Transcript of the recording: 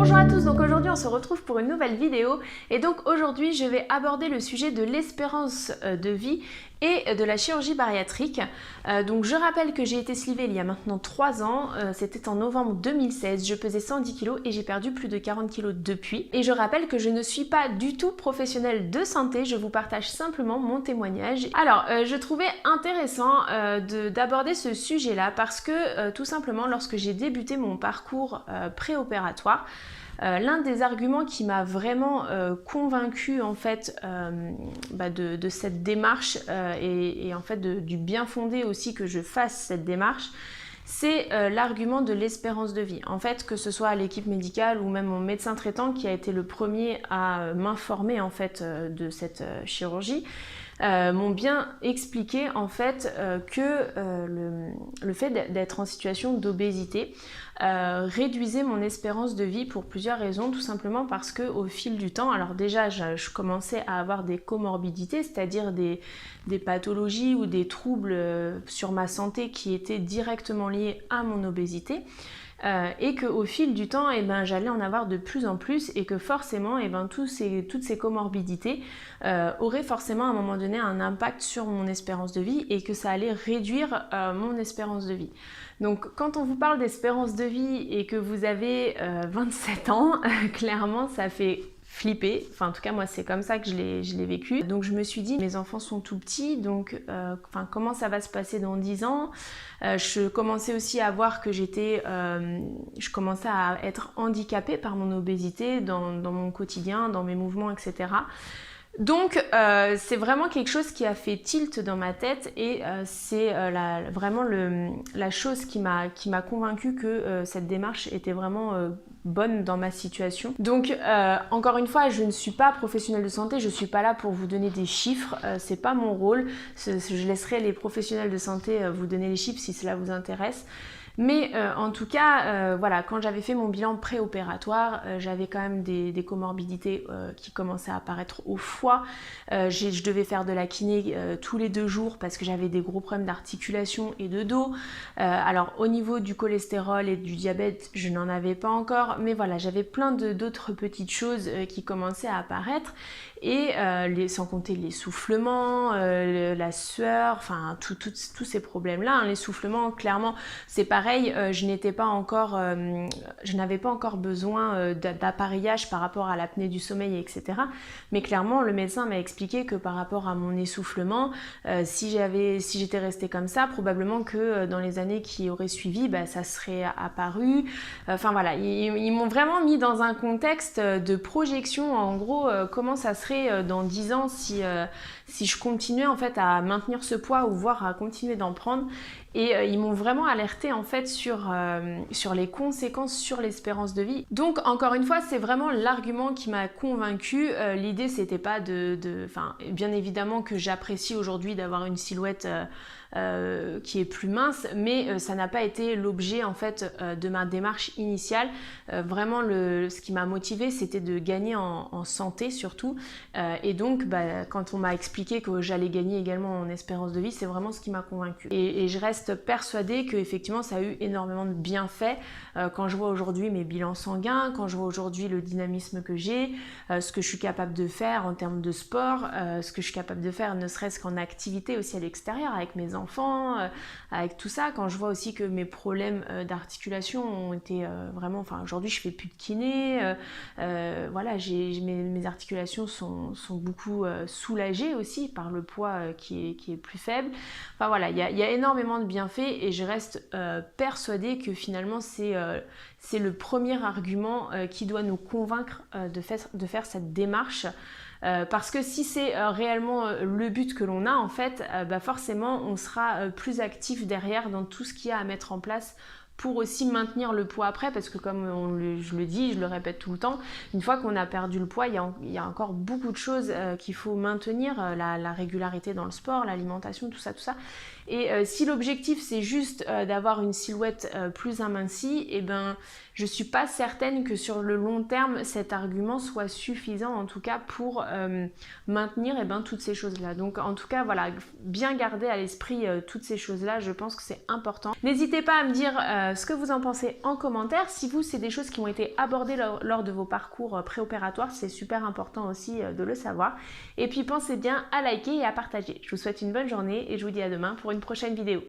Bonjour à tous, donc aujourd'hui on se retrouve pour une nouvelle vidéo et donc aujourd'hui je vais aborder le sujet de l'espérance de vie et de la chirurgie bariatrique. Donc je rappelle que j'ai été slivée il y a maintenant 3 ans, c'était en novembre 2016, je pesais 110 kg et j'ai perdu plus de 40 kg depuis. Et je rappelle que je ne suis pas du tout professionnelle de santé, je vous partage simplement mon témoignage. Alors je trouvais intéressant d'aborder ce sujet-là parce que tout simplement lorsque j'ai débuté mon parcours préopératoire, l'un des arguments qui m'a vraiment convaincue en fait de cette démarche et en fait du bien fondé aussi que je fasse cette démarche, c'est l'argument de l'espérance de vie. En fait, que ce soit l'équipe médicale ou même mon médecin traitant qui a été le premier à m'informer en fait de cette chirurgie, m'ont bien expliqué en fait que le fait d'être en situation d'obésité réduisait mon espérance de vie pour plusieurs raisons, tout simplement parce que au fil du temps, alors déjà je commençais à avoir des comorbidités, c'est-à-dire des pathologies ou des troubles sur ma santé qui étaient directement liés à mon obésité. Et qu'au fil du temps, j'allais en avoir de plus en plus et que forcément, toutes ces comorbidités auraient forcément à un moment donné un impact sur mon espérance de vie et que ça allait réduire mon espérance de vie. Donc quand on vous parle d'espérance de vie et que vous avez 27 ans, clairement ça fait flipper, enfin en tout cas moi c'est comme ça que je l'ai vécu. Donc je me suis dit mes enfants sont tout petits, donc comment ça va se passer dans 10 ans. Je commençais aussi à voir que je commençais à être handicapée par mon obésité dans mon quotidien, dans mes mouvements, etc. Donc c'est vraiment quelque chose qui a fait tilt dans ma tête et c'est vraiment la chose qui m'a convaincue que cette démarche était vraiment bonne dans ma situation. Donc encore une fois, je ne suis pas professionnelle de santé, je ne suis pas là pour vous donner des chiffres, c'est pas mon rôle. Je laisserai les professionnels de santé vous donner les chiffres si cela vous intéresse. Mais en tout cas, voilà, quand j'avais fait mon bilan préopératoire, j'avais quand même des comorbidités qui commençaient à apparaître au foie. Je devais faire de la kiné tous les 2 jours parce que j'avais des gros problèmes d'articulation et de dos. Alors au niveau du cholestérol et du diabète, je n'en avais pas encore, mais voilà, j'avais plein d'autres petites choses qui commençaient à apparaître. Et sans compter l'essoufflement, la sueur, enfin tous ces problèmes-là. Hein. L'essoufflement, clairement, c'est pareil, je n'avais pas encore besoin d'appareillage par rapport à l'apnée du sommeil, etc. Mais clairement, le médecin m'a expliqué que par rapport à mon essoufflement, si j'étais restée comme ça, probablement que dans les années qui auraient suivi, ça serait apparu. Enfin voilà, ils m'ont vraiment mis dans un contexte de projection, en gros, comment ça serait dans 10 ans si je continuais en fait à maintenir ce poids ou voire à continuer d'en prendre. Et ils m'ont vraiment alerté en fait sur les conséquences sur l'espérance de vie. Donc encore une fois, c'est vraiment l'argument qui m'a convaincue. L'idée c'était pas bien évidemment que j'apprécie aujourd'hui d'avoir une silhouette qui est plus mince, mais ça n'a pas été l'objet en fait de ma démarche initiale. Vraiment ce qui m'a motivée c'était de gagner en santé surtout, et donc quand on m'a expliqué que j'allais gagner également en espérance de vie, c'est vraiment ce qui m'a convaincue. Et je reste persuadée que effectivement ça a eu énormément de bienfaits quand je vois aujourd'hui mes bilans sanguins, quand je vois aujourd'hui le dynamisme que j'ai, ce que je suis capable de faire en termes de sport, ce que je suis capable de faire ne serait-ce qu'en activité aussi à l'extérieur avec mes enfants, avec tout ça, quand je vois aussi que mes problèmes d'articulation ont été vraiment, enfin aujourd'hui je fais plus de kiné, voilà, mes articulations sont beaucoup soulagées aussi par le poids qui est plus faible. Enfin voilà, il y a énormément de bienfaits et je reste persuadée que finalement c'est le premier argument qui doit nous convaincre de faire cette démarche. Parce que si c'est réellement le but que l'on a en fait, forcément on sera plus actif derrière dans tout ce qu'il y a à mettre en place pour aussi maintenir le poids après, parce que comme je le dis, je le répète tout le temps, une fois qu'on a perdu le poids, il y a encore beaucoup de choses qu'il faut maintenir, la régularité dans le sport, l'alimentation, tout ça. Et si l'objectif c'est juste d'avoir une silhouette plus amincie, et ben je suis pas certaine que sur le long terme cet argument soit suffisant en tout cas pour maintenir toutes ces choses là. Donc en tout cas voilà, bien garder à l'esprit toutes ces choses là, je pense que c'est important. N'hésitez pas à me dire ce que vous en pensez en commentaire. Si vous c'est des choses qui ont été abordées lors de vos parcours préopératoires, c'est super important aussi de le savoir. Et puis pensez bien à liker et à partager. Je vous souhaite une bonne journée et je vous dis à demain pour une prochaine vidéo.